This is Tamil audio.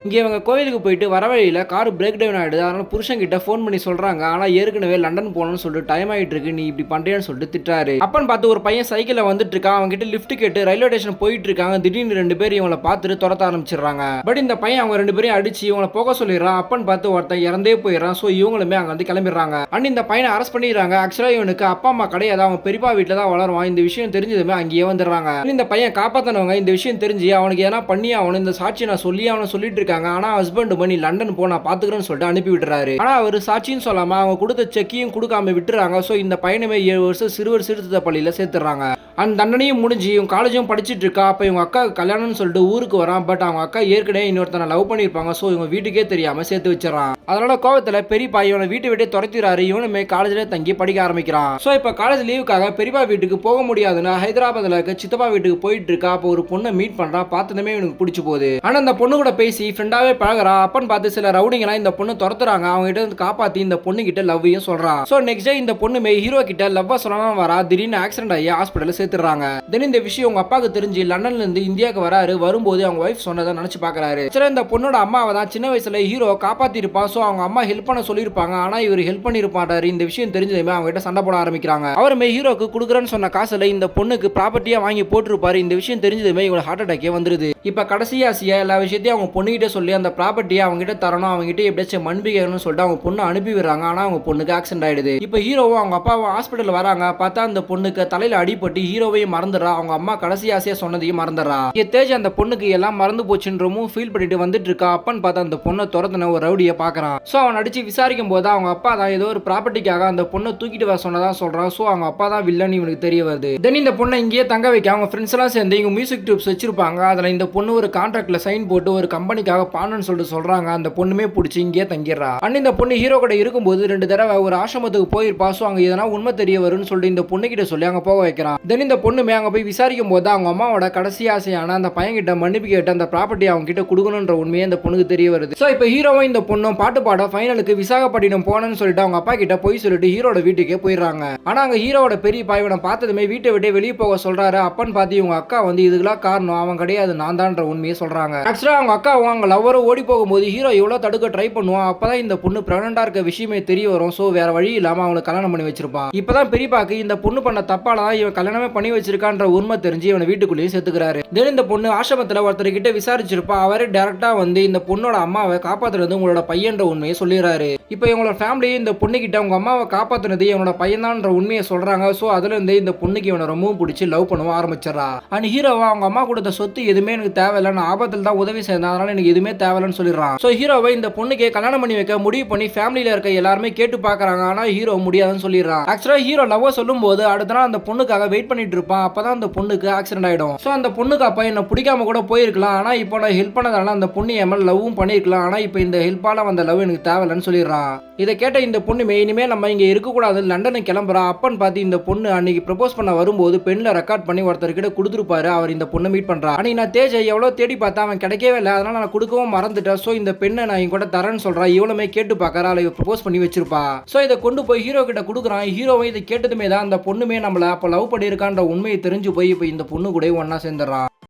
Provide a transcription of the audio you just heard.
இங்கே இவங்க கோயிலுக்கு போயிட்டு வர வழியில் கார் பிரேக் டவுன் ஆகிடுது. அதனால புருஷன் கிட்ட ஃபோன் பண்ணி சொல்றாங்க. ஆனால் ஏற்கனவே லண்டன் போகணும்னு சொல்லிட்டு டைம் ஆகிட்டு இருக்கு, நீ இப்படி பண்றியான்னு சொல்லிட்டு திட்டுறாரு. அப்பன்னு பார்த்து ஒரு பையன் சைக்கிளில் வந்துட்டு இருக்கான். அவங்க கிட்ட லிஃப்ட் கேட்டு ரயில்வே ஸ்டேஷன் போயிட்டு இருக்காங்க. திடீர்னு ரெண்டு பேர் இவங்களை பார்த்துட்டு துரத்த ஆரம்பிச்சிடுறாங்க. பட் இந்த பையன் அவங்க ரெண்டு பேரையும் அடிச்சு இவங்களை போக சொல்லிடுறான். அப்பன்னு பார்த்து ஒருத்தன் இறந்தே போயிடறான். ஸோ இவங்களுமே அங்கே வந்து கிளம்பிடுறாங்க. அண்ட் இந்த பையனை அரெஸ்ட் பண்ணிடுறாங்க. ஆக்சுவலாக இவனுக்கு அப்பா அம்மா கிடையாது, அவன் பெரியப்பா வீட்டில் தான் வளருவான். இந்த விஷயம் தெரிஞ்சதுமே அங்கேயே வந்துடுறாங்க. இந்த பையன் காப்பாற்றினவங்க இந்த விஷயம் தெரிஞ்சு அவனுக்கு எதனா பண்ணி அவனு இந்த சாட்சியை நான் சொல்லி அவனை சொல்லிட்டு இருக்காங்க. ஆனால் ஹஸ்பண்ட் பண்ணி லண்டன் போ நான் பாத்துக்கிறேன்னு சொல்லிட்டு அனுப்பி விட்டுறாரு. ஆனா அவர் சாட்சின்னு சொல்லாம அவங்க கொடுத்த செக்கையும் கொடுக்காம விட்டுறாங்க. சோ இந்த பையனுமே 7 வருஷம் சிறுவர் சீர்திருத்த பள்ளியில சேர்த்துறாங்க. அந்த தண்டனையும் முடிஞ்சு இவங்க காலேஜும் படிச்சுட்டு இருக்கா. அப்ப இவங்க அக்கா கல்யாணம்னு சொல்லிட்டு ஊருக்கு வரான். பட் அவங்க அக்கா ஏற்கனவே இன்னொருத்தனை லவ் பண்ணிருப்பாங்க. சோ இவங்க வீட்டுக்கே தெரியாம சேர்த்து வச்சிடறான். அதனால கோவத்துல பெரியப்பா இவனை வீட்டை விட்டே துரத்திடுறாரு. இவனுமே காலேஜ்ல தங்கி படிக்க ஆரம்பிக்கிறான். சோ இப்ப காலேஜ் லீவுக்காக பெரியப்பா வீட்டுக்கு போக முடியாதுன்னு ஹைதராபாத்ல இருக்க சித்தப்பா வீட்டுக்கு போயிட்டு இருக்கா. அப்போ ஒரு பொண்ணை மீட் பண்றான். பார்த்ததுமே இவனுக்கு பிடிச்சு போகுது. ஆனா அந்த பொண்ணு கூட பேசி ஃப்ரெண்டாவே பழகுறா. அப்பன்னு பார்த்து சில ரவுடிங்கலாம் இந்த பொண்ணு துரத்துறாங்க. அவங்க கிட்ட இருந்து காப்பாத்தி இந்த பொண்ணு கிட்ட லவ்வையும் சொல்றான். சோ நெக்ஸ்ட் டே இந்த பொண்ணுமே ஹீரோ கிட்ட லவ்வா சொல்லலாம் வரா. திடீர்னு ஆக்சிடென்ட் ஆகி ஹாஸ்பிட்டல் சேர்த்துறாங்க. தென் இந்த விஷயம் உங்க அப்பாவுக்கு தெரிஞ்சு லண்டன்ல இருந்து இந்தியாவுக்கு வராரு. வரும்போது அவங்க வைஃப் சொன்னதை நினைச்சு பாக்குறாரு. இந்த பொண்ணோட அம்மாவை தான் சின்ன வயசுல ஹீரோ காப்பாத்தி இருப்பான். சோ அவங்க அம்மா ஹெல்ப் பண்ண சொல்லியிருப்பாங்க. ஆனா இவர் ஹெல்ப் பண்ணிருப்பாரு. இந்த விஷயம் தெரிஞ்சதுமே அவங்க கிட்ட சண்டை போட ஆரம்பிக்கிறாங்க. அவருமே ஹீரோக்கு கொடுக்குறேன்னு சொன்ன காசுல இந்த பொண்ணுக்கு ப்ராப்பர்ட்டியா வாங்கி போட்டிருப்பாரு. இந்த விஷயம் தெரிஞ்சதுமே இவங்க ஹார்ட் அட்டாக்கே வந்துருது. இப்ப கடைசியா எல்லா விஷயத்தையும் அவங்க பொண்ணுகிட்ட சொல்லி அந்த ப்ராப்பர்ட்டியை அவங்க கிட்ட தரணும், அவங்க கிட்ட எப்படியாச்சும் மன்பிக்கணும்னு சொல்லிட்டு அவங்க பொண்ணு அனுப்பி விடுறாங்க. ஆனா அவங்க பொண்ணுக்கு ஆக்சிடென்ட் ஆயிடுது. இப்ப ஹீரோவும் அவங்க அப்பாவும் ஹாஸ்பிட்டல் வராங்க. பார்த்தா அந்த பொண்ணுக்கு தலையில அடிபட்டு ஹீரோவையும் மறந்துடுறா. அவங்க அம்மா கடைசி ஆசையா சொன்னதையும் மறந்துடுறா. தேஜ் அந்த பொண்ணுக்கு எல்லாம் மறந்து போச்சுன்றமும் ஃபீல் பண்ணிட்டு வந்துட்டு இருக்கா. அப்பன்னு பார்த்தா அந்த பொண்ணை துரத்துன ஒரு ரவுடியை பாக்குறான். சோ அவன் அடிச்சு விசாரிக்கும் போது அவங்க அப்பா தான் ஏதோ ஒரு ப்ராப்பர்ட்டிக்காக அந்த பொண்ணை தூக்கிட்டு வர சொன்னதான் சொல்றான். சோ அவங்க அப்பா தான் வில்லன் இவனுக்கு தெரிய வருது. தென் இந்த பொண்ணை இங்கேயே தங்க வைக்க அவங்க ஃப்ரெண்ட்ஸ் எல்லாம் சேர்ந்து இவங்க மியூசிக் டியூப்ஸ் வச்சிருப்பாங்க. அதுல இந்த பொண்ணு ஒரு கான்ட்ராக்ட்ல சைன் போட்டு ஒரு கம்பெனிக்காக பாடணும்னு சொல்லிட்டு சொல்றாங்க. அந்த பொண்ணுமே பிடிச்சி இங்கே தங்கிடுறா. அண்ட் இந்த பொண்ணு ஹீரோ கூட இருக்கும்போது 2 தடவை ஒரு ஆசிரமத்துக்கு போயிருப்பா. சோ அங்க எதனா உண்மை தெரிய வரும்னு சொல்லிட்டு இந்த பொண்ணு கிட்ட சொல்லி அங்க போக வைக்கிறான். தென் இந்த பொண்ணுமே அங்க போய் விசாரிக்கும் போது அவங்க அம்மாவோட கடைசி ஆசையான அந்த பையன் கிட்ட மன்னிப்பு கேட்டு அந்த ப்ராப்பர்ட்டி அவங்க கிட்ட கொடுக்கணும்ன்ற உண்மையே இந்த பொண்ணுக்கு தெரிய வருது. சோ இப்போ ஹீரோவும் இந்த பொண்ணும் பாட்டு பாட ஃபைனலுக்கு விசாகப்பட்டினம் போனன்னு சொல்லிட்டு அவங்க அப்பா கிட்ட போய் சொல்லிட்டு ஹீரோட வீட்டுக்கே போயிடுறாங்க. ஆனா அங்க ஹீரோட பெரிய பாய்வனை பார்த்ததுமே வீட்டை விட்டு வெளியே போக சொல்றாரு. அப்பன்னு பார்த்து இவங்க அக்கா வந்து இதுக்கெல்லாம் காரணம் அவன் கிடையாது நான் தான்ற உண்மையை சொல்றாங்க. ஆக்சுவலா அவங்க அக்கா அவங்க லவ்வரும் ஓடி போகும்போது ஹீரோ எவ்வளவு தடுக்க ட்ரை பண்ணுவான். அப்பதான் இந்த பொண்ணு பிரெக்னண்டா இருக்க விஷயமே தெரிய வரும். சோ வேற வழி இல்லாம அவங்களை கல்யாணம் பண்ணி வச்சிருப்பான். இப்பதான் பெரியப்பாக்கு இந்த பொண்ணு பண்ண தப்பால தான் இவன் கல்யாணமே பண்ணி வச்சிருக்கான்ற உண்மை தெரிஞ்சு இவனை வீட்டுக்குள்ளேயே சேர்த்துக்கிறாரு. தென் இந்த பொண்ணு ஆசிரமத்துல ஒருத்தர் கிட்ட விசாரிச்சிருப்பா. அவரே டைரக்டா வந்து இந்த பொண்ணோட அம்மாவை காப்பாத்துறது உங்களோட பையன்ற உண்மையை சொல்லிடுறாரு. இப்போ இவங்களோட ஃபேமிலி இந்த பொண்ணு கிட்ட உங்க அம்மாவை காப்பாத்துனது இவனோட பையன்தான்ற உண்மையை சொல்றாங்க. சோ அதுல இருந்து இந்த பொண்ணுக்கு இவனை ரொம்பவும் பிடிச்சி லவ் பண்ணவும் ஆரம்பிச்சிடறா. அண்ட் ஹீரோவா அவங்க அம்மா கொடுத்த சொத்து எதுவுமே எனக்கு தேவையில்லை, நான் ஆபத்தில் தான் உதவி செய்தேன், அதனால எனக்கு எதுவுமே தேவையில்லைன்னு சொல்லிடுறான். சோ ஹீரோவை இந்த பொண்ணுக்கு கல்யாணம் பண்ணி வைக்க முடிவு பண்ணி ஃபேமிலியில இருக்க எல்லாருமே கேட்டு பாக்குறாங்க. ஆனா ஹீரோ முடியாதுன்னு சொல்லிடுறான். ஆக்சுவலா ஹீரோ லவ் சொல்லும் போது அடுத்த நாள் அந்த பொண்ணுக்காக வெயிட் பண்ணிட்டு இருப்பான். அப்பதான் அந்த பொண்ணுக்கு ஆக்சிடென்ட் ஆயிடும். சோ அந்த பொண்ணுக்கு அப்ப என்ன பிடிக்காம கூட போயிருக்கலாம். ஆனா இப்போ நான் ஹெல்ப் பண்ணதால அந்த பொண்ணு என் மேல லவ்வும் பண்ணிருக்கலாம். ஆனா இப்போ இந்த ஹெல்ப்பால வந்த லவ் எனக்கு தேவையில்லைன்னு சொல்லிடுறான். இதை கேட்ட இந்த பொண்ணு இனிமே நம்ம இங்க இருக்கக்கூடாது லண்டனுக்கு கிளம்புறா. அப்பன்னு பார்த்து இந்த பொண்ணு அன்னைக்கு ப்ரப்போஸ் பண்ண வரும்போது பெண்ல ரெக்கார்ட் பண்ணி ஒருத்தர்கிட்ட கொடுத்துருப்பாரு. அவர் இந்த பொண்ணை மீட் பண்றா. அன்னைக்கு நான் தேஜை எவ்வளவு தேடி பார்த்தா அவன் கிடைக்கவே இல்லை, அதனால நான் கொடுக்கவும் மறந்துட்டேன். சோ இந்த பெண்ணை நான் இங்க கூட தரேன்னு சொல்றா. இவளுமே கேட்டு பார்க்கறா, அவளை ப்ரப்போஸ் பண்ணி வச்சிருப்பா. சோ இதை கொண்டு போய் ஹீரோ கிட்ட கொடுக்குறான். ஹீரோவை இதை கேட்டதுமே தான் அந்த பொண்ணுமே நம்மள அப்ப லவ் பண்ணியிருக்கான்ற உண்மையை தெரிஞ்சு போய் இப்போ இந்த பொண்ணு கூட ஒன்னா சேர்ந்துடுறான்.